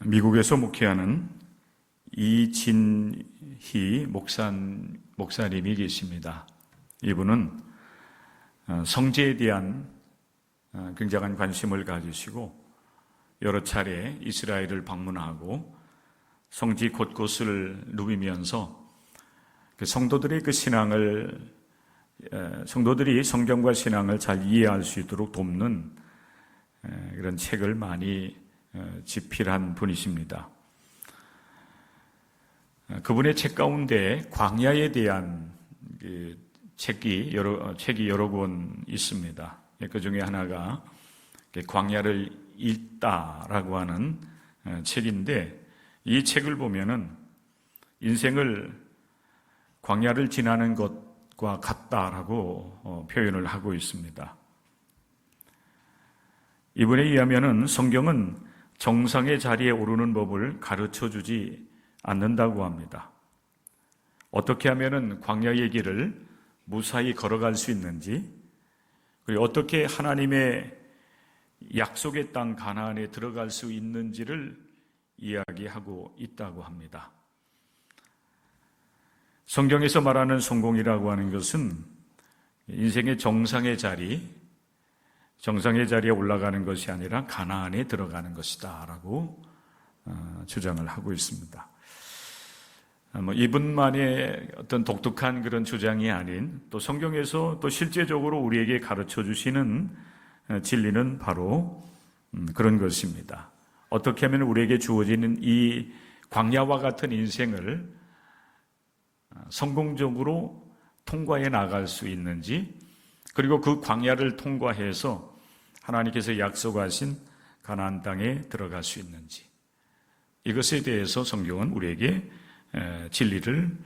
미국에서 목회하는 이진희 목사님이 계십니다. 이분은 성지에 대한 굉장한 관심을 가지시고 여러 차례 이스라엘을 방문하고 성지 곳곳을 누비면서 성도들의 성도들이 성경과 신앙을 잘 이해할 수 있도록 돕는 그런 책을 많이 집필한 분이십니다. 그분의 책 가운데 광야에 대한 책이 여러 권 있습니다. 그 중에 하나가 광야를 읽다라고 하는 책인데, 이 책을 보면은 인생을 광야를 지나는 것과 같다라고 표현을 하고 있습니다. 이분에 의하면은 성경은 정상의 자리에 오르는 법을 가르쳐 주지 않는다고 합니다. 어떻게 하면은 광야의 길을 무사히 걸어갈 수 있는지, 그리고 어떻게 하나님의 약속의 땅 가나안에 들어갈 수 있는지를 이야기하고 있다고 합니다. 성경에서 말하는 성공이라고 하는 것은 인생의 정상의 자리에 올라가는 것이 아니라 가나안에 들어가는 것이다 라고 주장을 하고 있습니다. 이분만의 어떤 독특한 그런 주장이 아닌, 또 성경에서 또 실제적으로 우리에게 가르쳐 주시는 진리는 바로 그런 것입니다. 어떻게 하면 우리에게 주어지는 이 광야와 같은 인생을 성공적으로 통과해 나갈 수 있는지, 그리고 그 광야를 통과해서 하나님께서 약속하신 가나안 땅에 들어갈 수 있는지, 이것에 대해서 성경은 우리에게 진리를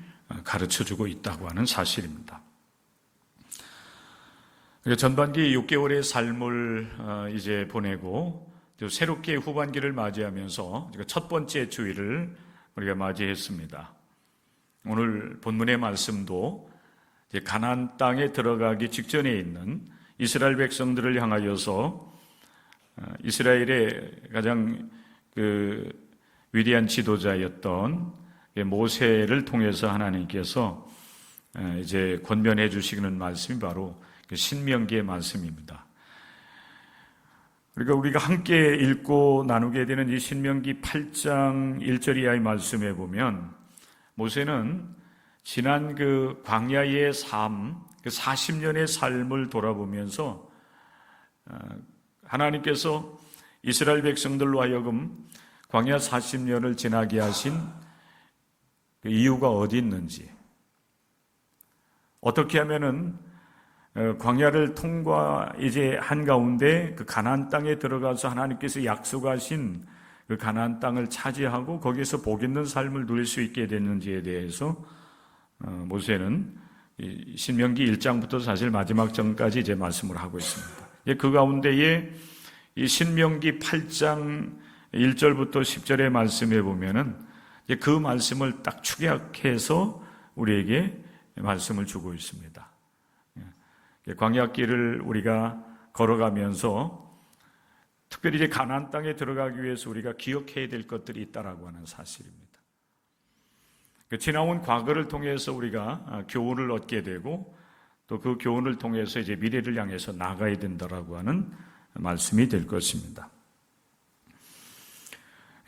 가르쳐주고 있다고 하는 사실입니다. 전반기 6개월의 삶을 이제 보내고 새롭게 후반기를 맞이하면서 첫 번째 주일을 우리가 맞이했습니다. 오늘 본문의 말씀도 가나안 땅에 들어가기 직전에 있는 이스라엘 백성들을 향하여서 이스라엘의 가장 위대한 지도자였던 모세를 통해서 하나님께서 이제 권면해 주시는 말씀이 바로 신명기의 말씀입니다. 그러니까 우리가 함께 읽고 나누게 되는 이 신명기 8장 1절 이하의 말씀에 보면, 모세는 지난 그 광야의 삶, 그 40년의 삶을 돌아보면서 하나님께서 이스라엘 백성들로 하여금 광야 40년을 지나게 하신 그 이유가 어디 있는지, 어떻게 하면은 광야를 통과 이제 한 가운데 그 가나안 땅에 들어가서 하나님께서 약속하신 그 가나안 땅을 차지하고 거기에서 복 있는 삶을 누릴 수 있게 됐는지에 대해서 모세는 신명기 1장부터 사실 마지막 장까지 이제 말씀을 하고 있습니다. 그 가운데에 이 신명기 8장 1절부터 10절의 말씀에 보면은 그 말씀을 딱 축약해서 우리에게 말씀을 주고 있습니다. 광야길을 우리가 걸어가면서 특별히 이제 가나안 땅에 들어가기 위해서 우리가 기억해야 될 것들이 있다라고 하는 사실입니다. 지나온 과거를 통해서 우리가 교훈을 얻게 되고, 또 그 교훈을 통해서 이제 미래를 향해서 나가야 된다라고 하는 말씀이 될 것입니다.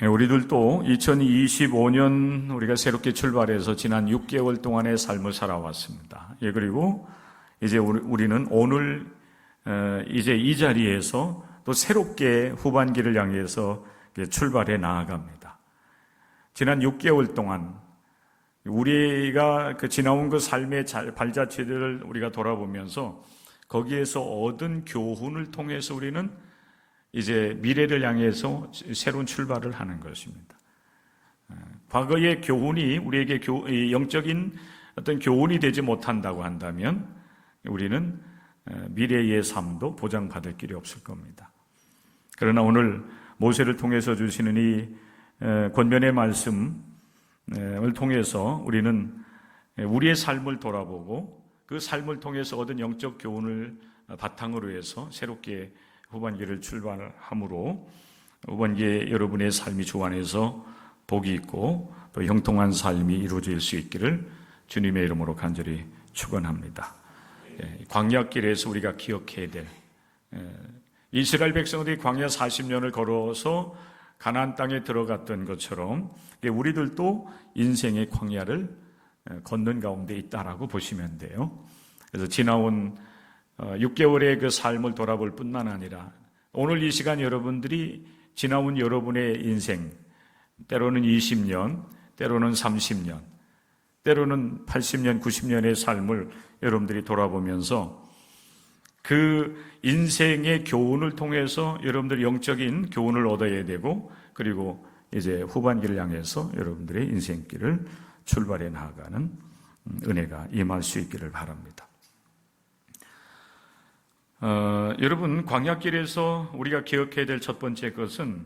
우리들도 2025년 우리가 새롭게 출발해서 지난 6개월 동안의 삶을 살아왔습니다. 그리고 이제 우리는 오늘 이제 이 자리에서 또 새롭게 후반기를 향해서 출발해 나아갑니다. 지난 6개월 동안 우리가 지나온 그 삶의 발자취들을 우리가 돌아보면서 거기에서 얻은 교훈을 통해서 우리는 이제 미래를 향해서 새로운 출발을 하는 것입니다. 과거의 교훈이 우리에게 영적인 어떤 교훈이 되지 못한다고 한다면 우리는 미래의 삶도 보장받을 길이 없을 겁니다. 그러나 오늘 모세를 통해서 주시는 이 권면의 말씀을 통해서 우리는 우리의 삶을 돌아보고 그 삶을 통해서 얻은 영적 교훈을 바탕으로 해서 새롭게 후반기를 출발함으로 후반기에 여러분의 삶이 주 안에서 복이 있고 또 형통한 삶이 이루어질 수 있기를 주님의 이름으로 간절히 축원합니다. 광야길에서 우리가 기억해야 될, 이스라엘 백성들이 광야 40년을 걸어서 가나안 땅에 들어갔던 것처럼 우리들도 인생의 광야를 걷는 가운데 있다라고 보시면 돼요. 그래서 지나온 6개월의 그 삶을 돌아볼 뿐만 아니라 오늘 이 시간 여러분들이 지나온 여러분의 인생, 때로는 20년, 때로는 30년, 때로는 80년, 90년의 삶을 여러분들이 돌아보면서 그 인생의 교훈을 통해서 여러분들이 영적인 교훈을 얻어야 되고, 그리고 이제 후반기를 향해서 여러분들의 인생길을 출발해 나아가는 은혜가 임할 수 있기를 바랍니다. 여러분, 광야길에서 우리가 기억해야 될 첫 번째 것은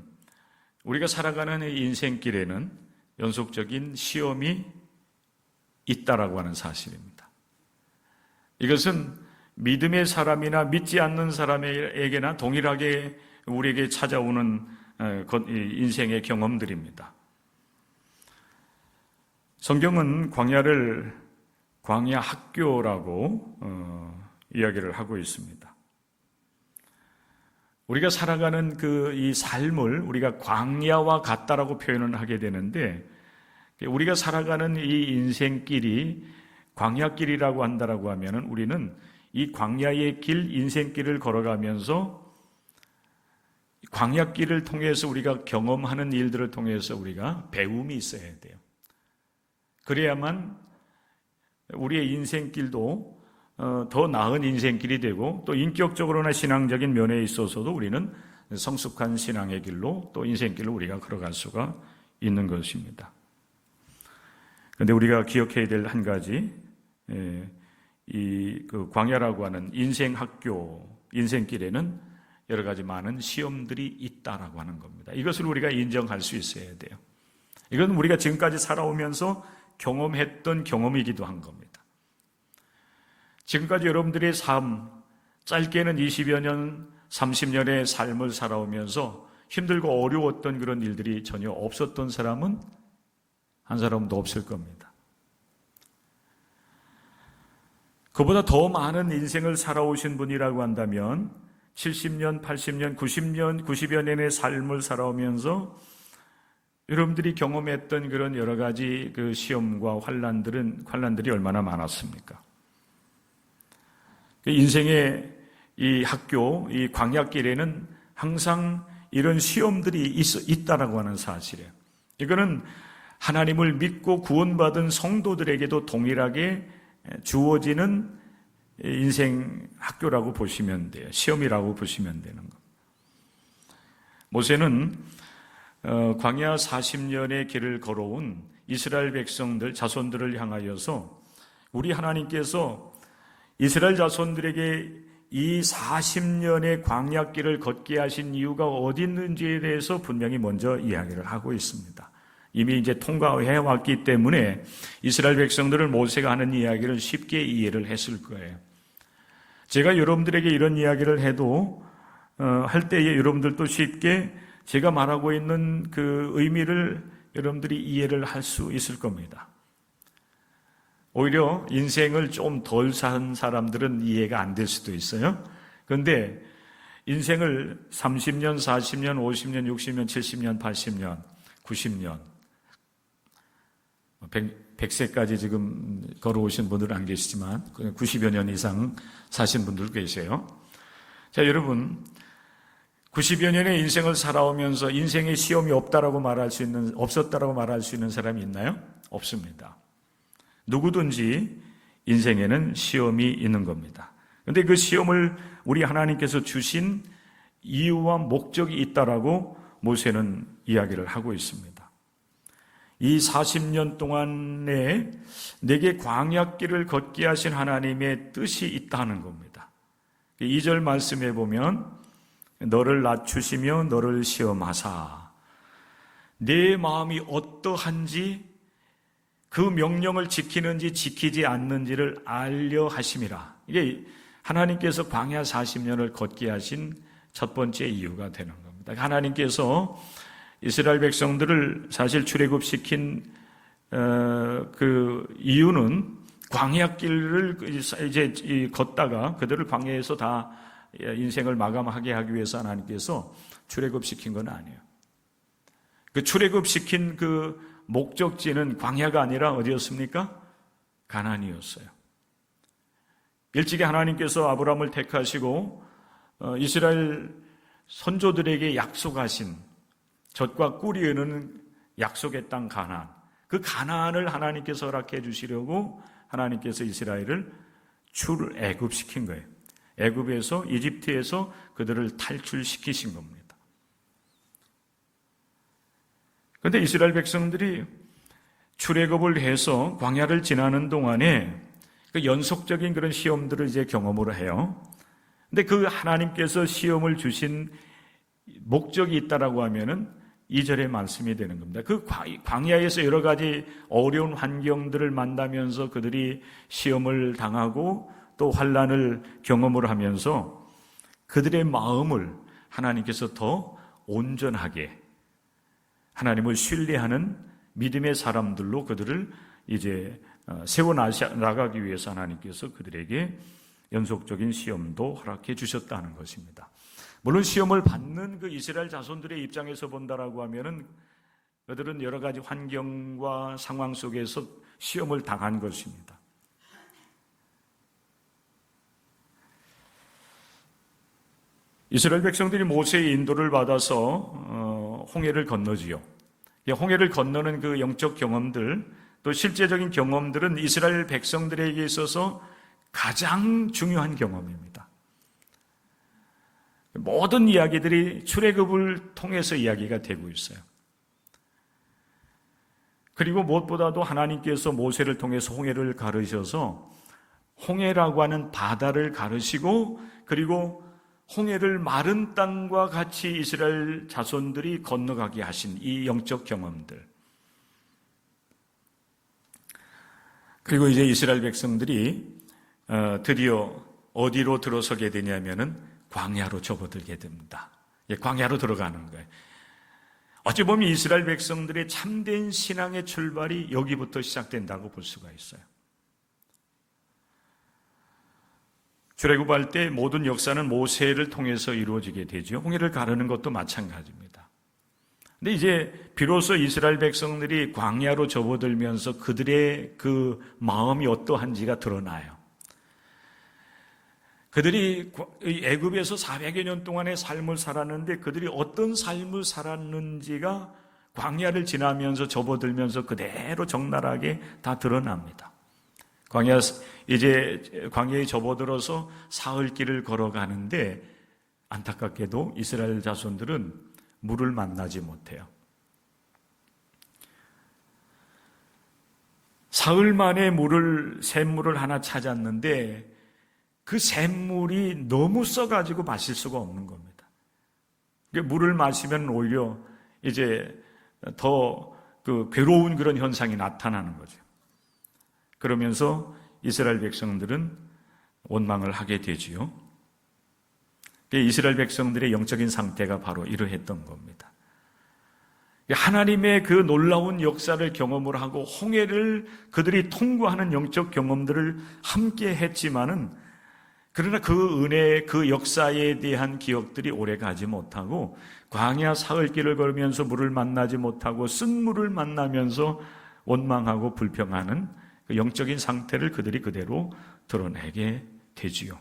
우리가 살아가는 인생길에는 연속적인 시험이 있다라고 하는 사실입니다. 이것은 믿음의 사람이나 믿지 않는 사람에게나 동일하게 우리에게 찾아오는 인생의 경험들입니다. 성경은 광야를 광야 학교라고 이야기를 하고 있습니다. 우리가 살아가는 이 삶을 우리가 광야와 같다라고 표현을 하게 되는데, 우리가 살아가는 이 인생길이 광야길이라고 한다라고 하면은 우리는 이 광야의 길, 인생길을 걸어가면서 광야길을 통해서 우리가 경험하는 일들을 통해서 우리가 배움이 있어야 돼요. 그래야만 우리의 인생길도 더 나은 인생길이 되고, 또 인격적으로나 신앙적인 면에 있어서도 우리는 성숙한 신앙의 길로 또 인생길로 우리가 걸어갈 수가 있는 것입니다. 그런데 우리가 기억해야 될 한 가지, 그 광야라고 하는 인생 학교, 인생길에는 여러 가지 많은 시험들이 있다라고 하는 겁니다. 이것을 우리가 인정할 수 있어야 돼요. 이건 우리가 지금까지 살아오면서 경험했던 경험이기도 한 겁니다. 지금까지 여러분들의 삶, 짧게는 20여 년, 30년의 삶을 살아오면서 힘들고 어려웠던 그런 일들이 전혀 없었던 사람은 한 사람도 없을 겁니다. 그보다 더 많은 인생을 살아오신 분이라고 한다면 70년, 80년, 90년, 90여 년의 삶을 살아오면서 여러분들이 경험했던 그런 여러 가지 그 시험과 환난들이 얼마나 많았습니까? 인생의 이 학교, 이 광야길에는 항상 이런 시험들이 있다라고 하는 사실이에요. 이거는 하나님을 믿고 구원받은 성도들에게도 동일하게 주어지는 인생 학교라고 보시면 돼요. 시험이라고 보시면 되는 겁니다. 모세는 광야 40년의 길을 걸어온 이스라엘 백성들, 자손들을 향하여서 우리 하나님께서 이스라엘 자손들에게 이 40년의 광야길을 걷게 하신 이유가 어디 있는지에 대해서 분명히 먼저 이야기를 하고 있습니다. 이미 이제 통과해 왔기 때문에 이스라엘 백성들은 모세가 하는 이야기를 쉽게 이해를 했을 거예요. 제가 여러분들에게 이런 이야기를 해도 할 때에 여러분들도 쉽게 제가 말하고 있는 그 의미를 여러분들이 이해를 할 수 있을 겁니다. 오히려 인생을 좀 덜 산 사람들은 이해가 안 될 수도 있어요. 그런데 인생을 30년, 40년, 50년, 60년, 70년, 80년, 90년, 100세까지 지금 걸어오신 분들은 안 계시지만 90여 년 이상 사신 분들 계세요. 자, 여러분, 90여 년의 인생을 살아오면서 인생의 시험이 없었다라고 말할 수 있는 사람이 있나요? 없습니다. 누구든지 인생에는 시험이 있는 겁니다. 그런데 그 시험을 우리 하나님께서 주신 이유와 목적이 있다라고 모세는 이야기를 하고 있습니다. 이 40년 동안에 내게 광야길을 걷게 하신 하나님의 뜻이 있다는 겁니다. 2절 말씀에 보면 너를 낮추시며 너를 시험하사 내 마음이 어떠한지 그 명령을 지키는지 지키지 않는지를 알려 하심이라. 이게 하나님께서 광야 40년을 걷게 하신 첫 번째 이유가 되는 겁니다. 겁니다. 하나님께서 이스라엘 백성들을 사실 출애굽시킨 그 이유는 광야길을 이제 걷다가 그들을 광야에서 다 인생을 마감하게 하기 위해서 하나님께서 출애굽시킨 건 아니에요. 그 출애굽시킨 그 목적지는 광야가 아니라 어디였습니까? 가나안이었어요. 일찍이 하나님께서 아브라함을 택하시고 이스라엘 선조들에게 약속하신 젖과 꿀이 흐르는 약속의 땅 가나안, 그 가나안을 하나님께서 허락해 주시려고 하나님께서 이스라엘을 출애굽시킨 거예요. 애굽에서, 이집트에서 그들을 탈출시키신 겁니다. 그런데 이스라엘 백성들이 출애굽을 해서 광야를 지나는 동안에 그 연속적인 그런 시험들을 이제 경험을 해요. 근데 그 하나님께서 시험을 주신 목적이 있다라고 하면은 2절의 말씀이 되는 겁니다. 그 광야에서 여러 가지 어려운 환경들을 만나면서 그들이 시험을 당하고 또 환난을 경험을 하면서 그들의 마음을 하나님께서 더 온전하게 하나님을 신뢰하는 믿음의 사람들로 그들을 이제 세워나가기 위해서 하나님께서 그들에게 연속적인 시험도 허락해 주셨다는 것입니다. 물론 시험을 받는 그 이스라엘 자손들의 입장에서 본다라고 하면은 그들은 여러 가지 환경과 상황 속에서 시험을 당한 것입니다. 이스라엘 백성들이 모세의 인도를 받아서 홍해를 건너지요. 홍해를 건너는 그 영적 경험들, 또 실제적인 경험들은 이스라엘 백성들에게 있어서 가장 중요한 경험입니다. 모든 이야기들이 출애굽을 통해서 이야기가 되고 있어요. 그리고 무엇보다도 하나님께서 모세를 통해서 홍해를 가르셔서 홍해라고 하는 바다를 가르시고 그리고 홍해를 마른 땅과 같이 이스라엘 자손들이 건너가게 하신 이 영적 경험들. 그리고 이제 이스라엘 백성들이 드디어 어디로 들어서게 되냐면은 광야로 접어들게 됩니다. 광야로 들어가는 거예요. 어찌 보면 이스라엘 백성들의 참된 신앙의 출발이 여기부터 시작된다고 볼 수가 있어요. 출애굽할 때 모든 역사는 모세를 통해서 이루어지게 되죠. 홍해를 가르는 것도 마찬가지입니다. 근데 이제 비로소 이스라엘 백성들이 광야로 접어들면서 그들의 그 마음이 어떠한지가 드러나요. 그들이 애굽에서 400여 년 동안의 삶을 살았는데 그들이 어떤 삶을 살았는지가 광야를 지나면서 접어들면서 그대로 적나라하게 다 드러납니다. 이제 광야에 접어들어서 사흘길을 걸어가는데 안타깝게도 이스라엘 자손들은 물을 만나지 못해요. 사흘 만에 샘물을 하나 찾았는데 그 샘물이 너무 써가지고 마실 수가 없는 겁니다. 물을 마시면 오히려 이제 더 그 괴로운 그런 현상이 나타나는 거죠. 그러면서 이스라엘 백성들은 원망을 하게 되지요. 이스라엘 백성들의 영적인 상태가 바로 이러했던 겁니다. 하나님의 그 놀라운 역사를 경험을 하고 홍해를 그들이 통과하는 영적 경험들을 함께 했지만은 그러나 그 은혜, 그 역사에 대한 기억들이 오래가지 못하고 광야 사흘길을 걸으면서 물을 만나지 못하고 쓴 물을 만나면서 원망하고 불평하는 그 영적인 상태를 그들이 그대로 드러내게 되지요.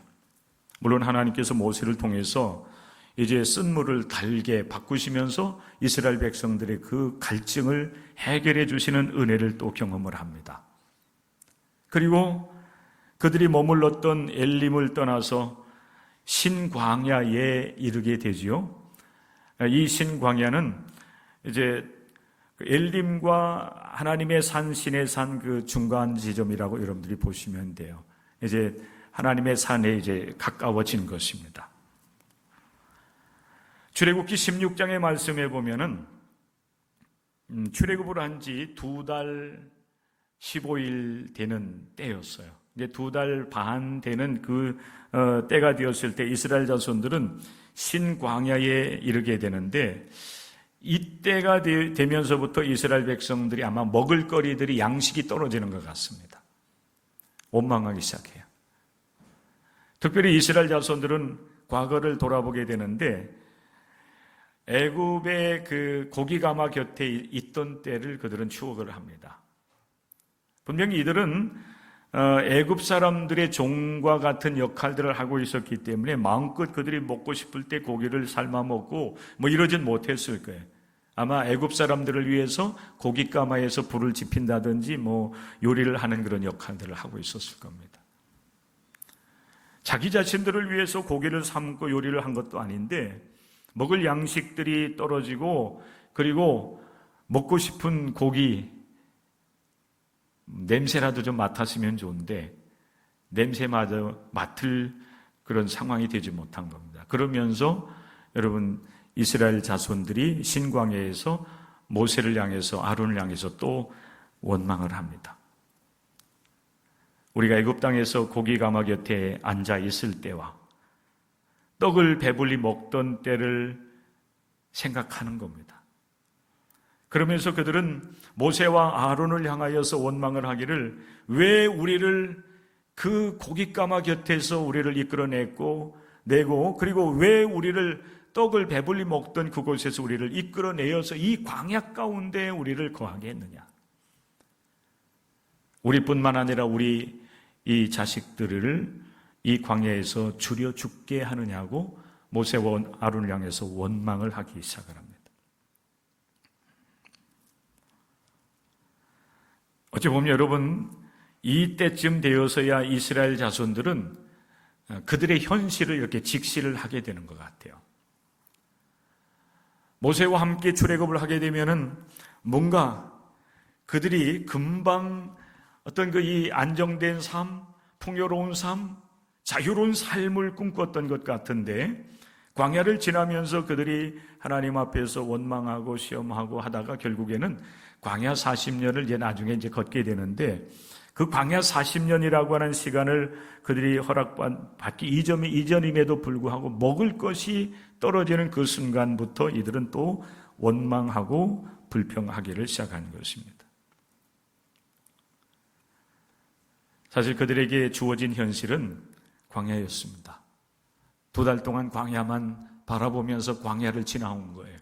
물론 하나님께서 모세를 통해서 이제 쓴 물을 달게 바꾸시면서 이스라엘 백성들의 그 갈증을 해결해 주시는 은혜를 또 경험을 합니다. 그리고 그들이 머물렀던 엘림을 떠나서 신광야에 이르게 되지요. 이 신광야는 이제 엘림과 하나님의 산, 신의 산 그 중간 지점이라고 여러분들이 보시면 돼요. 이제 하나님의 산에 이제 가까워진 것입니다. 출애굽기 16장의 말씀에 보면은 출애굽을 한 지 2달 15일 되는 때였어요. 이제 2달 반 되는 그 때가 되었을 때 이스라엘 자손들은 신광야에 이르게 되는데, 이때가 되면서부터 이스라엘 백성들이 아마 먹을거리들이 양식이 떨어지는 것 같습니다. 원망하기 시작해요. 특별히 이스라엘 자손들은 과거를 돌아보게 되는데, 애굽의 그 고기가마 곁에 있던 때를 그들은 추억을 합니다. 분명히 이들은 애굽 사람들의 종과 같은 역할들을 하고 있었기 때문에 마음껏 그들이 먹고 싶을 때 고기를 삶아 먹고 뭐 이러진 못했을 거예요. 아마 애굽 사람들을 위해서 고깃가마에서 불을 지핀다든지 뭐 요리를 하는 그런 역할들을 하고 있었을 겁니다. 자기 자신들을 위해서 고기를 삶고 요리를 한 것도 아닌데 먹을 양식들이 떨어지고, 그리고 먹고 싶은 고기 냄새라도 좀 맡았으면 좋은데 냄새마저 맡을 그런 상황이 되지 못한 겁니다. 그러면서 여러분, 이스라엘 자손들이 신광야에서 모세를 향해서, 아론을 향해서 또 원망을 합니다. 우리가 애굽 땅에서 고기가마 곁에 앉아 있을 때와 떡을 배불리 먹던 때를 생각하는 겁니다. 그러면서 그들은 모세와 아론을 향하여서 원망을 하기를, 왜 우리를 그 고깃가마 곁에서 우리를 이끌어내고 그리고 왜 우리를 떡을 배불리 먹던 그곳에서 우리를 이끌어내어서 이 광야 가운데 우리를 거하게 했느냐. 우리뿐만 아니라 우리 이 자식들을 이 광야에서 죽여 죽게 하느냐고 모세와 아론을 향해서 원망을 하기 시작을 합니다. 어찌 보면 여러분, 이때쯤 되어서야 이스라엘 자손들은 그들의 현실을 이렇게 직시를 하게 되는 것 같아요. 모세와 함께 출애굽을 하게 되면은 뭔가 그들이 금방 어떤 이 안정된 삶, 풍요로운 삶, 자유로운 삶을 꿈꿨던 것 같은데, 광야를 지나면서 그들이 하나님 앞에서 원망하고 시험하고 하다가 결국에는 광야 40년을 나중에 걷게 되는데, 그 광야 40년이라고 하는 시간을 그들이 허락받기 이전임에도 불구하고 먹을 것이 떨어지는 그 순간부터 이들은 또 원망하고 불평하기를 시작한 것입니다. 사실 그들에게 주어진 현실은 광야였습니다. 2달 동안 광야만 바라보면서 광야를 지나온 거예요.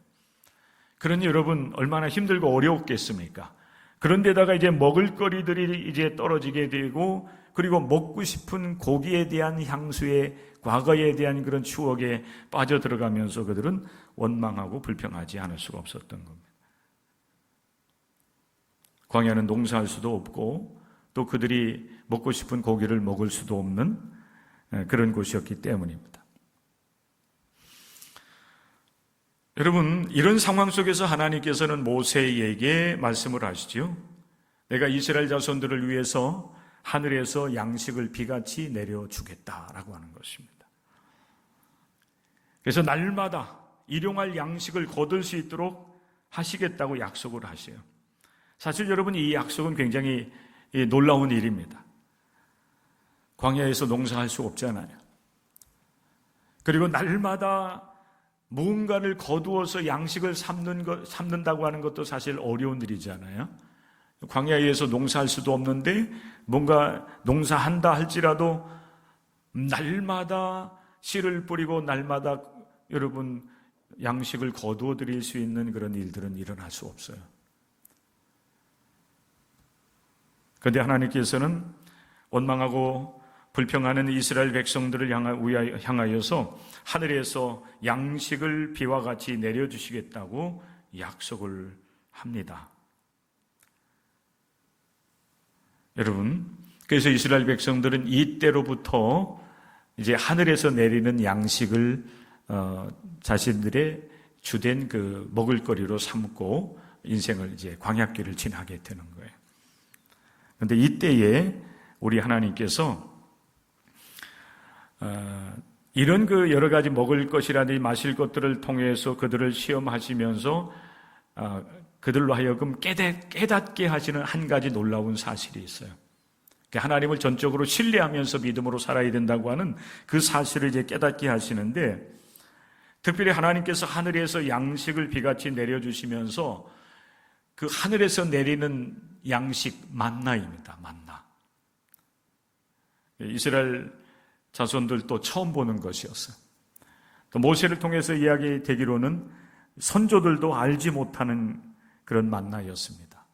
그러니 여러분, 얼마나 힘들고 어려웠겠습니까? 그런데다가 이제 먹을거리들이 이제 떨어지게 되고, 그리고 먹고 싶은 고기에 대한 향수에, 과거에 대한 그런 추억에 빠져들어가면서 그들은 원망하고 불평하지 않을 수가 없었던 겁니다. 광야는 농사할 수도 없고 또 그들이 먹고 싶은 고기를 먹을 수도 없는 그런 곳이었기 때문입니다. 여러분, 이런 상황 속에서 하나님께서는 모세에게 말씀을 하시죠. 내가 이스라엘 자손들을 위해서 하늘에서 양식을 비같이 내려주겠다라고 하는 것입니다. 그래서 날마다 일용할 양식을 거둘 수 있도록 하시겠다고 약속을 하세요. 사실 여러분, 이 약속은 굉장히 놀라운 일입니다. 광야에서 농사할 수 없잖아요. 그리고 날마다 무언가를 거두어서 양식을 삶는다고 하는 것도 사실 어려운 일이잖아요. 광야에서 농사할 수도 없는데 뭔가 농사한다 할지라도 날마다 씨를 뿌리고 날마다 여러분 양식을 거두어 드릴 수 있는 그런 일들은 일어날 수 없어요. 그런데 하나님께서는 원망하고 불평하는 이스라엘 백성들을 향하여서 하늘에서 양식을 비와 같이 내려주시겠다고 약속을 합니다. 여러분, 그래서 이스라엘 백성들은 이때로부터 이제 하늘에서 내리는 양식을 자신들의 주된 그 먹을거리로 삼고 인생을 이제 광야길을 지나게 되는 거예요. 그런데 이때에 우리 하나님께서 이런 그 여러 가지 먹을 것이라든지 마실 것들을 통해서 그들을 시험하시면서 그들로 하여금 깨닫게 하시는 한 가지 놀라운 사실이 있어요. 하나님을 전적으로 신뢰하면서 믿음으로 살아야 된다고 하는 그 사실을 이제 깨닫게 하시는데, 특별히 하나님께서 하늘에서 양식을 비같이 내려주시면서 그 하늘에서 내리는 양식 만나입니다. 만나. 이스라엘 자손들도 처음 보는 것이었어요. 또 모세를 통해서 이야기되기로는 선조들도 알지 못하는 그런 만나였습니다.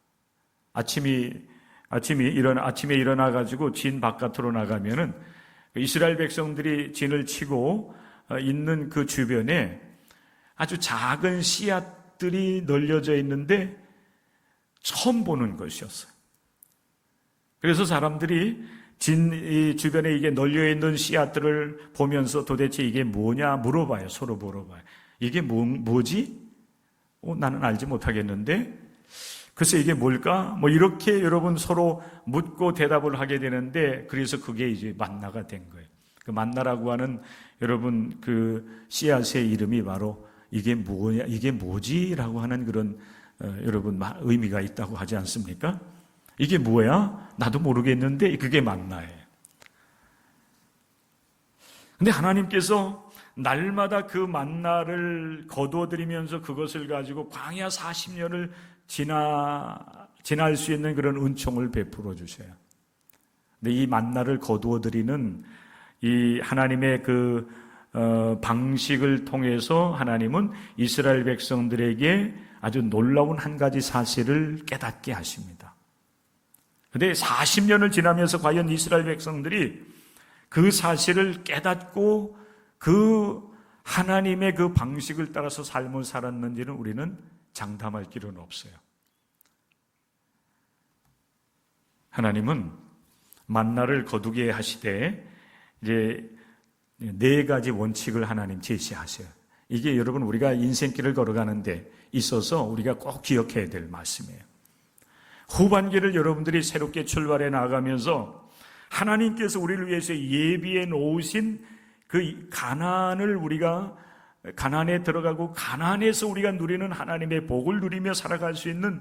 아침에 일어나 가지고 진 바깥으로 나가면은 이스라엘 백성들이 진을 치고 있는 그 주변에 아주 작은 씨앗들이 널려져 있는데 처음 보는 것이었어요. 그래서 사람들이 진 주변에 이게 널려있는 씨앗들을 보면서 도대체 이게 뭐냐 물어봐요. 서로 물어봐요. 이게 뭐지? 나는 알지 못하겠는데 글쎄 이게 뭘까? 이렇게 여러분 서로 묻고 대답을 하게 되는데 그래서 그게 이제 만나가 된 거예요. 그 만나라고 하는 여러분 그 씨앗의 이름이 바로 이게 뭐냐, 이게 뭐지라고 하는 그런 여러분 의미가 있다고 하지 않습니까? 이게 뭐야? 나도 모르겠는데 그게 만나예요. 근데 하나님께서 날마다 그 만나를 거두어드리면서 그것을 가지고 광야 40년을 지날 수 있는 그런 은총을 베풀어 주셔요. 근데 이 만나를 거두어드리는 이 하나님의 그 방식을 통해서 하나님은 이스라엘 백성들에게 아주 놀라운 한 가지 사실을 깨닫게 하십니다. 근데 40년을 지나면서 과연 이스라엘 백성들이 그 사실을 깨닫고 그 하나님의 그 방식을 따라서 삶을 살았는지는 우리는 장담할 길은 없어요. 하나님은 만나를 거두게 하시되 이제 4가지 원칙을 하나님 제시하셔요. 이게 여러분 우리가 인생길을 걸어가는데 있어서 우리가 꼭 기억해야 될 말씀이에요. 후반기를 여러분들이 새롭게 출발해 나가면서 하나님께서 우리를 위해서 예비해 놓으신 그 가나안을 우리가 가나안에 들어가고 가나안에서 우리가 누리는 하나님의 복을 누리며 살아갈 수 있는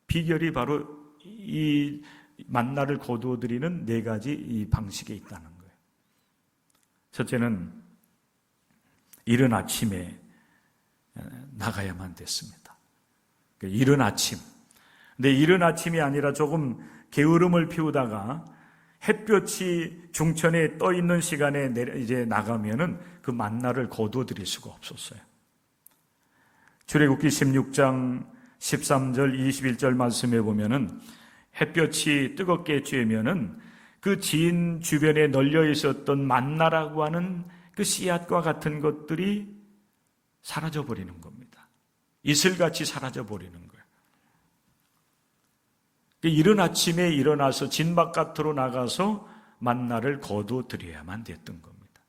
비결이 바로 이 만나를 거두어 드리는 4가지 이 방식에 있다는 거예요. 첫째는 이른 아침에 나가야만 됐습니다. 이른 아침. 근데 이른 아침이 아니라 조금 게으름을 피우다가 햇볕이 중천에 떠 있는 시간에 이제 나가면은 그 만나를 거두어 드릴 수가 없었어요. 출애굽기 16장 13절 21절 말씀에 보면은 햇볕이 뜨겁게 쬐면은 그 진 주변에 널려 있었던 만나라고 하는 그 씨앗과 같은 것들이 사라져 버리는 겁니다. 이슬같이 사라져 버리는 거예요. 이른 아침에 일어나서 진 바깥으로 나가서 만나를 거두어 드려야만 됐던 겁니다.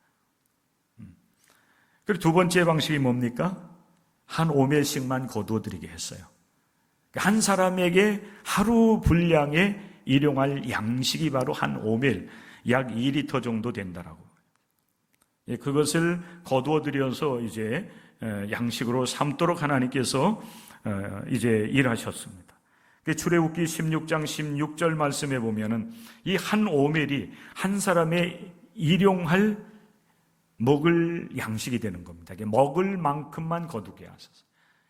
그리고 2번째 방식이 뭡니까? 한 오멜씩만 거두어 드리게 했어요. 한 사람에게 하루 분량의 일용할 양식이 바로 한 오멜, 약 2리터 정도 된다라고. 그것을 거두어 드려서 이제 양식으로 삼도록 하나님께서 이제 일하셨습니다. 출애굽기 16장 16절 말씀에 보면은 이 한 오멜이 한 사람의 일용할 먹을 양식이 되는 겁니다. 먹을 만큼만 거두게 하셔서.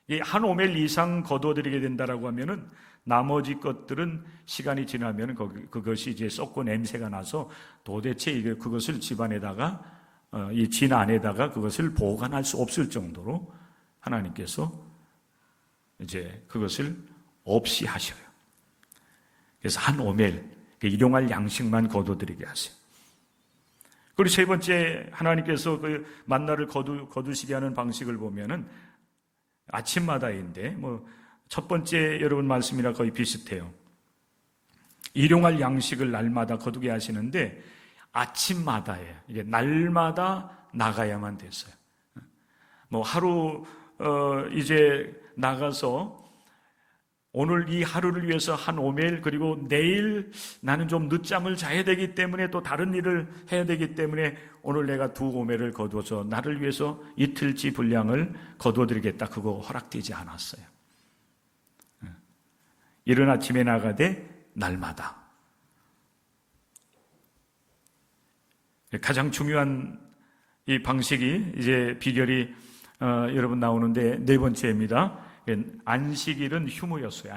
이 한 오멜 이상 거두어드리게 된다라고 하면은 나머지 것들은 시간이 지나면 그것이 이제 썩고 냄새가 나서 도대체 그것을 집안에다가 이 진 안에다가 그것을 보관할 수 없을 정도로 하나님께서 이제 그것을 없이 하셔요. 그래서 한 오멜 일용할 양식만 거두드리게 하세요. 그리고 3번째 하나님께서 그 만나를 거두시게 하는 방식을 보면은 아침마다인데 첫 번째 여러분 말씀이랑 거의 비슷해요. 일용할 양식을 날마다 거두게 하시는데 아침마다예요. 이게 날마다 나가야만 됐어요. 하루 이제 나가서 오늘 이 하루를 위해서 한 오멜, 그리고 내일 나는 좀 늦잠을 자야 되기 때문에 또 다른 일을 해야 되기 때문에 오늘 내가 2 오멜을 거두어서 나를 위해서 이틀치 분량을 거두어드리겠다. 그거 허락되지 않았어요. 이른 아침에 나가되 날마다. 가장 중요한 이 방식이 이제 비결이 여러분 나오는데 네 번째입니다. 안식일은 휴무였어요.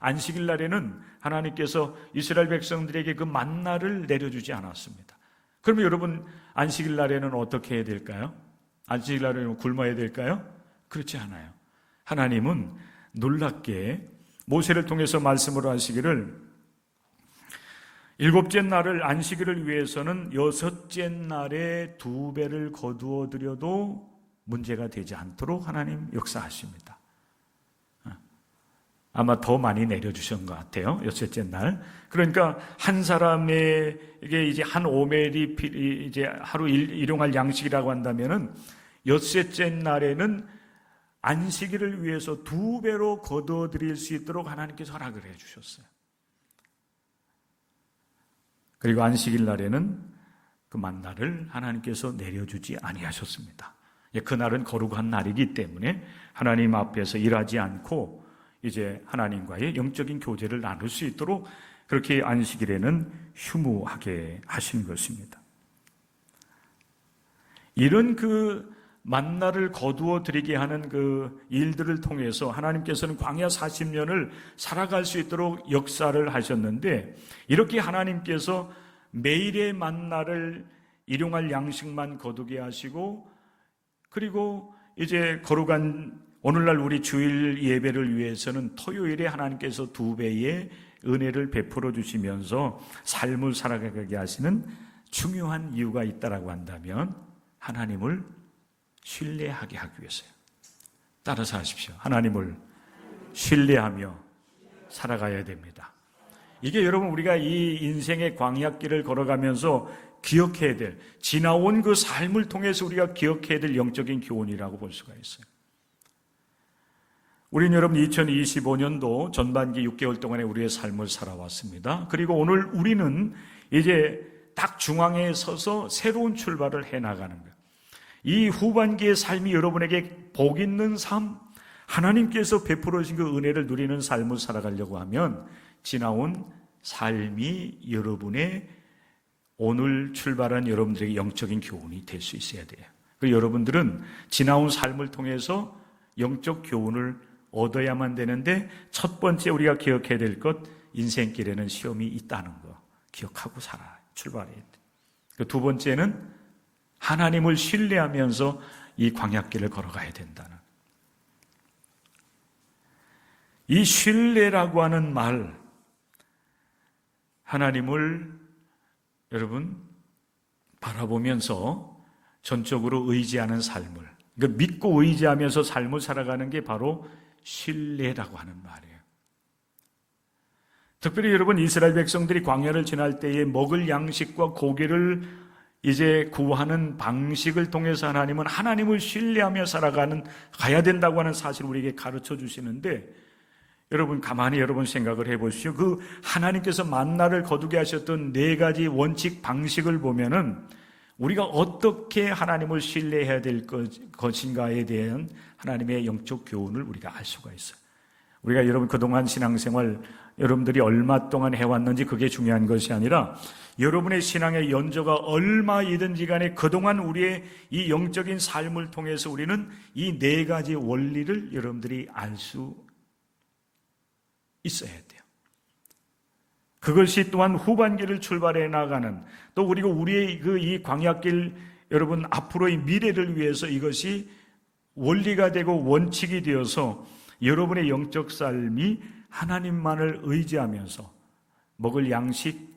안식일 날에는 하나님께서 이스라엘 백성들에게 그 만나를 내려주지 않았습니다. 그러면 여러분 안식일 날에는 어떻게 해야 될까요? 안식일 날에는 굶어야 될까요? 그렇지 않아요. 하나님은 놀랍게 모세를 통해서 말씀을 하시기를 일곱째 날을 안식일을 위해서는 여섯째 날에 2배를 거두어 드려도 문제가 되지 않도록 하나님 역사하십니다. 아마 더 많이 내려주신 것 같아요. 여섯째 날. 그러니까 한 사람에게 이제 한 오멜이 이제 하루 일용할 양식이라고 한다면은 여섯째 날에는 안식일을 위해서 2배로 거두어 드릴 수 있도록 하나님께서 허락을 해 주셨어요. 그리고 안식일 날에는 그 만나를 하나님께서 내려주지 아니하셨습니다. 그날은 거룩한 날이기 때문에 하나님 앞에서 일하지 않고 이제 하나님과의 영적인 교제를 나눌 수 있도록 그렇게 안식일에는 휴무하게 하신 것입니다. 이런 그 만나를 거두어 드리게 하는 그 일들을 통해서 하나님께서는 광야 40년을 살아갈 수 있도록 역사를 하셨는데, 이렇게 하나님께서 매일의 만나를 일용할 양식만 거두게 하시고, 그리고 이제 거룩한 오늘날 우리 주일 예배를 위해서는 토요일에 하나님께서 2배의 은혜를 베풀어 주시면서 삶을 살아가게 하시는 중요한 이유가 있다라고 한다면 하나님을 신뢰하게 하기 위해서요. 따라서 하십시오. 하나님을 신뢰하며 살아가야 됩니다. 이게 여러분 우리가 이 인생의 광야길을 걸어가면서 기억해야 될, 지나온 그 삶을 통해서 우리가 기억해야 될 영적인 교훈이라고 볼 수가 있어요. 우리는 여러분 2025년도 전반기 6개월 동안의 우리의 삶을 살아왔습니다. 그리고 오늘 우리는 이제 딱 중앙에 서서 새로운 출발을 해나가는 거예요. 이 후반기의 삶이 여러분에게 복 있는 삶, 하나님께서 베풀어 주신 그 은혜를 누리는 삶을 살아가려고 하면 지나온 삶이 여러분의 오늘 출발한 여러분들에게 영적인 교훈이 될 수 있어야 돼요. 그리고 여러분들은 지나온 삶을 통해서 영적 교훈을 얻어야만 되는데, 첫 번째 우리가 기억해야 될 것, 인생길에는 시험이 있다는 거 기억하고 출발해야 돼. 그 두 번째는 하나님을 신뢰하면서 이 광야길을 걸어가야 된다는, 이 신뢰라고 하는 말, 하나님을 여러분 바라보면서 전적으로 의지하는 삶을, 그러니까 믿고 의지하면서 삶을 살아가는 게 바로 신뢰라고 하는 말이에요. 특별히 여러분 이스라엘 백성들이 광야를 지날 때에 먹을 양식과 고기를 이제 구하는 방식을 통해서 하나님은 하나님을 신뢰하며 가야 된다고 하는 사실을 우리에게 가르쳐 주시는데, 여러분 가만히 여러분 생각을 해보십시오. 그 하나님께서 만나를 거두게 하셨던 4가지 원칙 방식을 보면은 우리가 어떻게 하나님을 신뢰해야 될 것인가에 대한 하나님의 영적 교훈을 우리가 알 수가 있어요. 우리가 여러분 그동안 신앙생활 여러분들이 얼마 동안 해왔는지 그게 중요한 것이 아니라, 여러분의 신앙의 연조가 얼마이든지 간에 그동안 우리의 이 영적인 삶을 통해서 우리는 이 4가지 원리를 여러분들이 알 수 있어야 돼요. 그것이 또한 후반기를 출발해 나가는, 또 그리고 우리의 이 광야길 여러분 앞으로의 미래를 위해서 이것이 원리가 되고 원칙이 되어서 여러분의 영적 삶이 하나님만을 의지하면서 먹을 양식,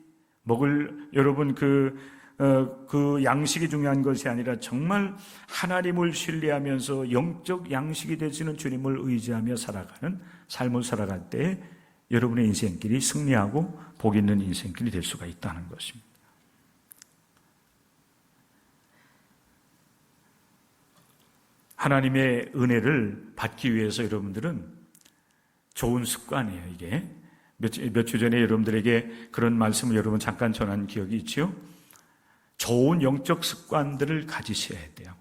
여러분 그 양식이 중요한 것이 아니라 정말 하나님을 신뢰하면서 영적 양식이 되시는 주님을 의지하며 살아가는 삶을 살아갈 때 여러분의 인생길이 승리하고 복 있는 인생길이 될 수가 있다는 것입니다. 하나님의 은혜를 받기 위해서 여러분들은 좋은 습관이에요. 이게 몇 주 전에 여러분들에게 그런 말씀을 여러분 잠깐 전한 기억이 있죠? 좋은 영적 습관들을 가지셔야 돼요.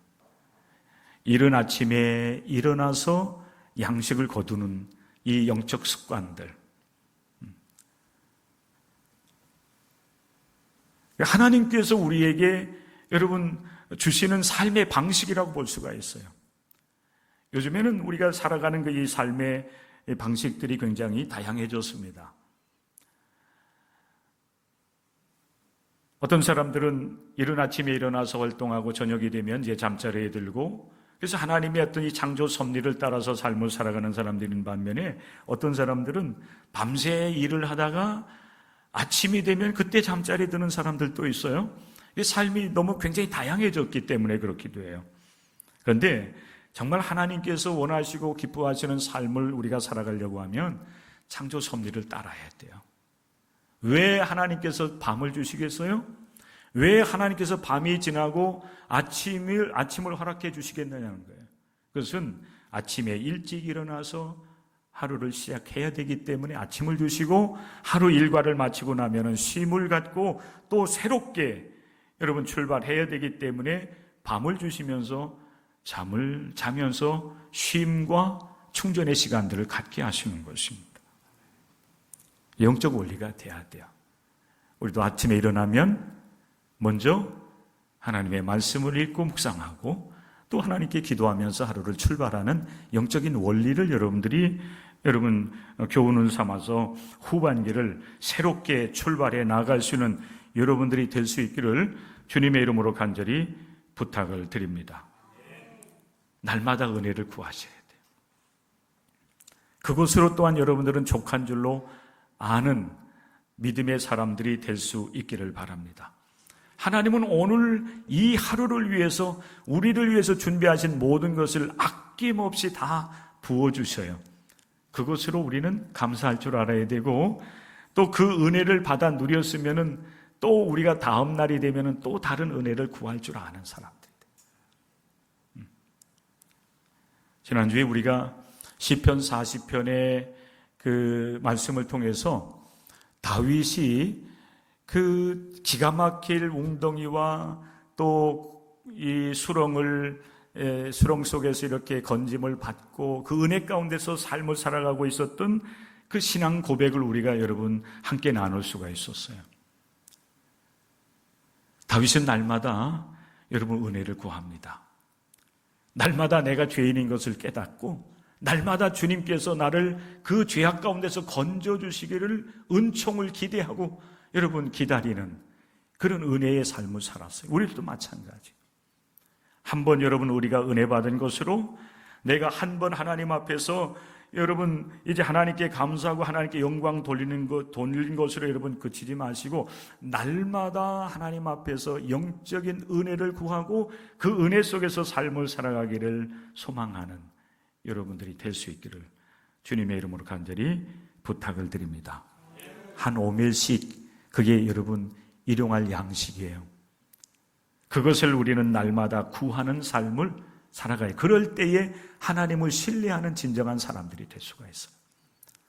이른 아침에 일어나서 양식을 거두는 이 영적 습관들, 하나님께서 우리에게 여러분 주시는 삶의 방식이라고 볼 수가 있어요. 요즘에는 우리가 살아가는 이 삶의 방식들이 굉장히 다양해졌습니다. 어떤 사람들은 이른 아침에 일어나서 활동하고 저녁이 되면 이제 잠자리에 들고, 그래서 하나님의 어떤 이 창조 섭리를 따라서 삶을 살아가는 사람들인 반면에 어떤 사람들은 밤새 일을 하다가 아침이 되면 그때 잠자리에 드는 사람들도 있어요. 삶이 너무 굉장히 다양해졌기 때문에 그렇기도 해요. 그런데 정말 하나님께서 원하시고 기뻐하시는 삶을 우리가 살아가려고 하면 창조 섭리를 따라야 돼요. 왜 하나님께서 밤을 주시겠어요? 왜 하나님께서 밤이 지나고 아침을 허락해 주시겠느냐는 거예요. 그것은 아침에 일찍 일어나서 하루를 시작해야 되기 때문에 아침을 주시고, 하루 일과를 마치고 나면은 쉼을 갖고 또 새롭게 여러분 출발해야 되기 때문에 밤을 주시면서 잠을 자면서 쉼과 충전의 시간들을 갖게 하시는 것입니다. 영적 원리가 돼야 돼요. 우리도 아침에 일어나면 먼저 하나님의 말씀을 읽고 묵상하고 또 하나님께 기도하면서 하루를 출발하는 영적인 원리를 여러분 교훈을 삼아서 후반기를 새롭게 출발해 나갈 수 있는 여러분들이 될 수 있기를 주님의 이름으로 간절히 부탁을 드립니다. 날마다 은혜를 구하셔야 돼요. 그것으로 또한 여러분들은 족한 줄로 아는 믿음의 사람들이 될 수 있기를 바랍니다. 하나님은 오늘 이 하루를 위해서, 우리를 위해서 준비하신 모든 것을 아낌없이 다 부어주셔요. 그것으로 우리는 감사할 줄 알아야 되고, 또 그 은혜를 받아 누렸으면은 또 우리가 다음 날이 되면은 또 다른 은혜를 구할 줄 아는 사람들. 지난주에 우리가 시편 40편의 그 말씀을 통해서 다윗이 그 기가 막힐 웅덩이와 또 이 수렁 속에서 이렇게 건짐을 받고 그 은혜 가운데서 삶을 살아가고 있었던 그 신앙 고백을 우리가 여러분 함께 나눌 수가 있었어요. 다윗은 날마다 여러분 은혜를 구합니다. 날마다 내가 죄인인 것을 깨닫고 날마다 주님께서 나를 그 죄악 가운데서 건져주시기를 은총을 기대하고 여러분 기다리는 그런 은혜의 삶을 살았어요. 우리도 마찬가지. 한번 여러분 우리가 은혜 받은 것으로 내가 한번 하나님 앞에서 여러분 이제 하나님께 감사하고 하나님께 영광 돌린 것으로 여러분 그치지 마시고 날마다 하나님 앞에서 영적인 은혜를 구하고 그 은혜 속에서 삶을 살아가기를 소망하는 여러분들이 될 수 있기를 주님의 이름으로 간절히 부탁을 드립니다. 한 오멜씩 그게 여러분 일용할 양식이에요. 그것을 우리는 날마다 구하는 삶을 살아가요. 그럴 때에 하나님을 신뢰하는 진정한 사람들이 될 수가 있어요.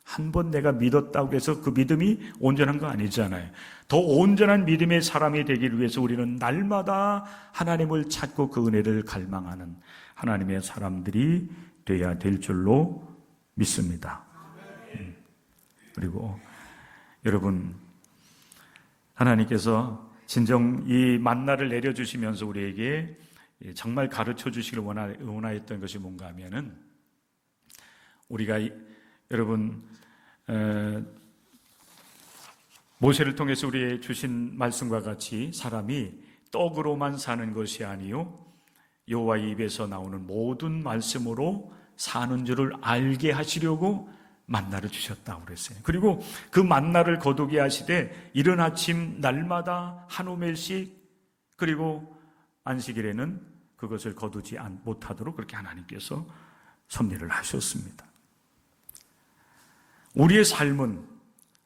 한 번 내가 믿었다고 해서 그 믿음이 온전한 거 아니잖아요. 더 온전한 믿음의 사람이 되기 위해서 우리는 날마다 하나님을 찾고 그 은혜를 갈망하는 하나님의 사람들이 돼야 될 줄로 믿습니다. 그리고 여러분 하나님께서 진정 이 만나를 내려주시면서 우리에게 정말 가르쳐 주시기를 원하였던 것이 뭔가 하면은 우리가 여러분 모세를 통해서 우리에게 주신 말씀과 같이 사람이 떡으로만 사는 것이 아니요 여호와의 입에서 나오는 모든 말씀으로 사는 줄을 알게 하시려고 만나를 주셨다고 그랬어요. 그리고 그 만나를 거두게 하시되 이른 아침 날마다 한 오멜씩 그리고 안식일에는 그것을 거두지 못하도록 그렇게 하나님께서 섭리를 하셨습니다. 우리의 삶은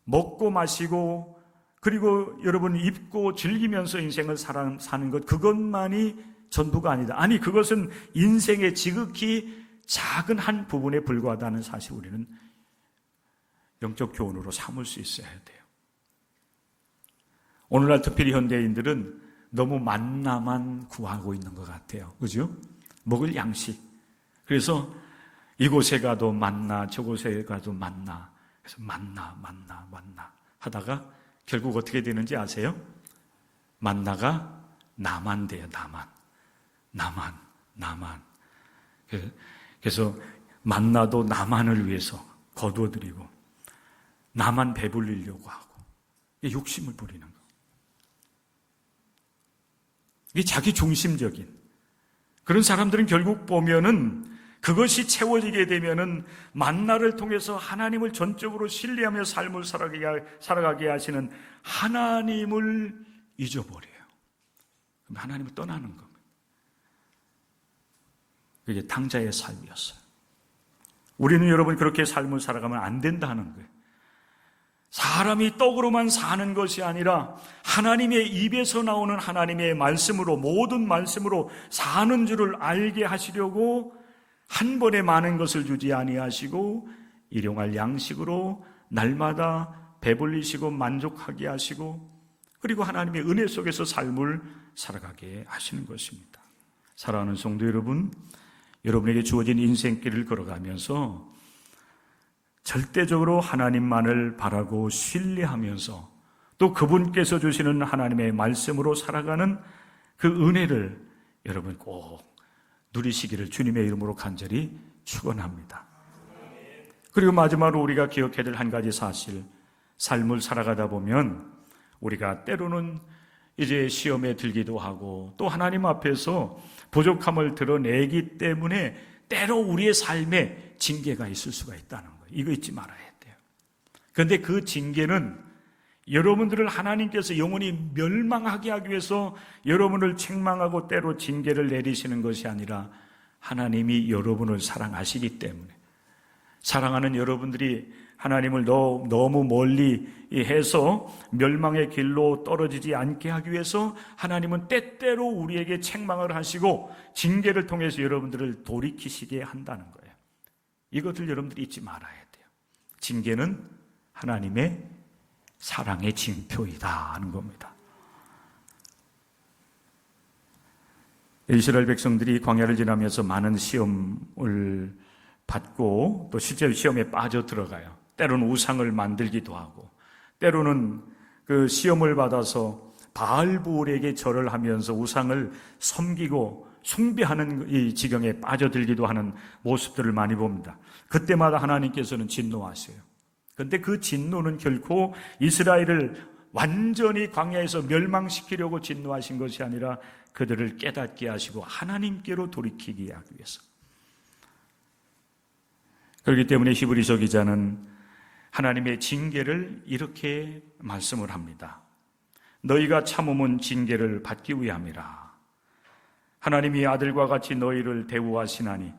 먹고 마시고 그리고 여러분 입고 즐기면서 인생을 사는 것 그것만이 전부가 아니다. 아니 그것은 인생의 지극히 작은 한 부분에 불과하다는 사실 우리는 영적 교훈으로 삼을 수 있어야 돼요. 오늘날 특별히 현대인들은 너무 만나만 구하고 있는 것 같아요. 그죠? 먹을 양식. 그래서 이곳에 가도 만나, 저곳에 가도 만나. 그래서 만나 하다가 결국 어떻게 되는지 아세요? 만나가 나만 돼요, 나만. 그래서 만나도 나만을 위해서 거두어드리고 나만 배불리려고 하고 욕심을 부리는 거. 이게 자기 중심적인 그런 사람들은 결국 보면은 그것이 채워지게 되면은 만나를 통해서 하나님을 전적으로 신뢰하며 삶을 살아가게 하시는 하나님을 잊어버려요. 그럼 하나님을 떠나는 겁니다. 그게 당자의 삶이었어요. 우리는 여러분 그렇게 삶을 살아가면 안 된다는 거예요. 사람이 떡으로만 사는 것이 아니라 하나님의 입에서 나오는 하나님의 말씀으로, 모든 말씀으로 사는 줄을 알게 하시려고 한 번에 많은 것을 주지 아니하시고 일용할 양식으로 날마다 배불리시고 만족하게 하시고, 그리고 하나님의 은혜 속에서 삶을 살아가게 하시는 것입니다. 사랑하는 성도 여러분, 여러분에게 주어진 인생길을 걸어가면서 절대적으로 하나님만을 바라고 신뢰하면서 또 그분께서 주시는 하나님의 말씀으로 살아가는 그 은혜를 여러분 꼭 누리시기를 주님의 이름으로 간절히 축원합니다. 그리고 마지막으로 우리가 기억해야 될 한 가지 사실, 삶을 살아가다 보면 우리가 때로는 이제 시험에 들기도 하고 또 하나님 앞에서 부족함을 드러내기 때문에 때로 우리의 삶에 징계가 있을 수가 있다는 거예요. 이거 잊지 말아야 돼요. 그런데 그 징계는 여러분들을 하나님께서 영원히 멸망하게 하기 위해서 여러분을 책망하고 때로 징계를 내리시는 것이 아니라 하나님이 여러분을 사랑하시기 때문에, 사랑하는 여러분들이 하나님을 너무 멀리 해서 멸망의 길로 떨어지지 않게 하기 위해서 하나님은 때때로 우리에게 책망을 하시고 징계를 통해서 여러분들을 돌이키시게 한다는 거예요. 이것을 여러분들이 잊지 말아야 돼요. 징계는 하나님의 사랑의 징표이다 하는 겁니다. 이스라엘 백성들이 광야를 지나면서 많은 시험을 받고 또 실제 시험에 빠져 들어가요. 때로는 우상을 만들기도 하고, 때로는 그 시험을 받아서 바알부올에게 절을 하면서 우상을 섬기고 숭배하는 이 지경에 빠져들기도 하는 모습들을 많이 봅니다. 그때마다 하나님께서는 진노하세요. 그런데 그 진노는 결코 이스라엘을 완전히 광야에서 멸망시키려고 진노하신 것이 아니라 그들을 깨닫게 하시고 하나님께로 돌이키게 하기 위해서. 그렇기 때문에 히브리서 기자는 하나님의 징계를 이렇게 말씀을 합니다. 너희가 참음은 징계를 받기 위함이라. 하나님이 아들과 같이 너희를 대우하시나니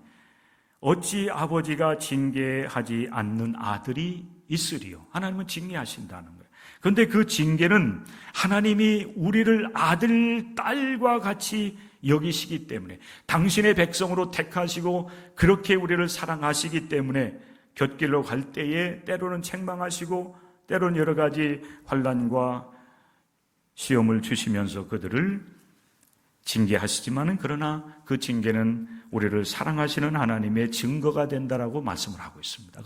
어찌 아버지가 징계하지 않는 아들이 있으리요. 하나님은 징계하신다는 거예요. 그런데 그 징계는 하나님이 우리를 아들, 딸과 같이 여기시기 때문에, 당신의 백성으로 택하시고 그렇게 우리를 사랑하시기 때문에 곁길로 갈 때에 때로는 책망하시고 때로는 여러 가지 환난과 시험을 주시면서 그들을 징계하시지만은, 그러나 그 징계는 우리를 사랑하시는 하나님의 증거가 된다라고 말씀을 하고 있습니다.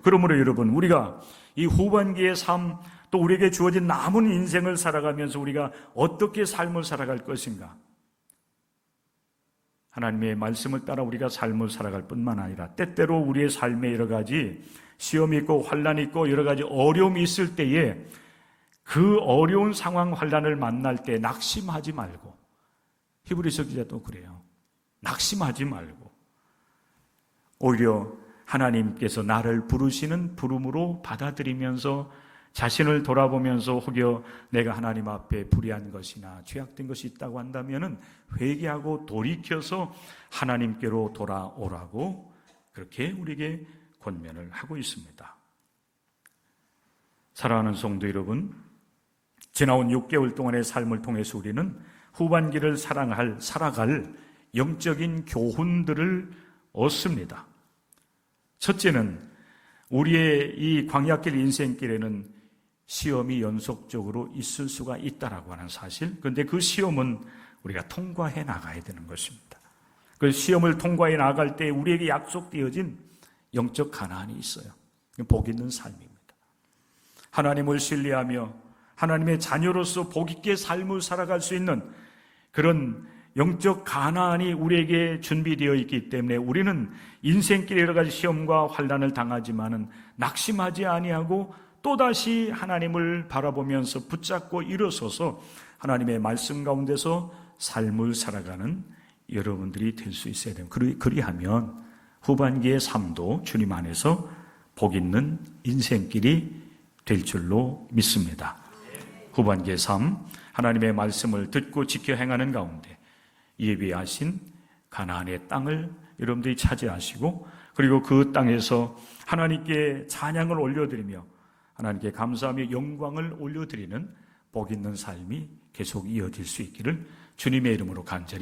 그러므로 여러분, 우리가 이 후반기의 삶, 또 우리에게 주어진 남은 인생을 살아가면서 우리가 어떻게 삶을 살아갈 것인가? 하나님의 말씀을 따라 우리가 삶을 살아갈 뿐만 아니라 때때로 우리의 삶에 여러 가지 시험이 있고 환난이 있고 여러 가지 어려움이 있을 때에 그 어려운 상황, 환난을 만날 때 낙심하지 말고, 히브리서 기자도 그래요. 낙심하지 말고 오히려 하나님께서 나를 부르시는 부름으로 받아들이면서 자신을 돌아보면서 혹여 내가 하나님 앞에 불의한 것이나 죄악된 것이 있다고 한다면은 회개하고 돌이켜서 하나님께로 돌아오라고 그렇게 우리에게 권면을 하고 있습니다. 사랑하는 성도 여러분, 지나온 6개월 동안의 삶을 통해서 우리는 후반기를 살아갈 영적인 교훈들을 얻습니다. 첫째는 우리의 이 광야길 인생길에는 시험이 연속적으로 있을 수가 있다라고 하는 사실. 그런데 그 시험은 우리가 통과해 나가야 되는 것입니다. 그 시험을 통과해 나갈 때 우리에게 약속되어진 영적 가난이 있어요. 복 있는 삶입니다. 하나님을 신뢰하며 하나님의 자녀로서 복 있게 삶을 살아갈 수 있는 그런 영적 가나안이 우리에게 준비되어 있기 때문에 우리는 인생길 여러 가지 시험과 환난을 당하지만은 낙심하지 아니하고 또다시 하나님을 바라보면서 붙잡고 일어서서 하나님의 말씀 가운데서 삶을 살아가는 여러분들이 될 수 있어야 돼요. 그리하면 후반기의 삶도 주님 안에서 복 있는 인생길이 될 줄로 믿습니다. 후반기의 삶, 하나님의 말씀을 듣고 지켜 행하는 가운데 예비하신 가나안의 땅을 여러분들이 차지하시고, 그리고 그 땅에서 하나님께 찬양을 올려드리며 하나님께 감사하며 영광을 올려드리는 복 있는 삶이 계속 이어질 수 있기를 주님의 이름으로 간절히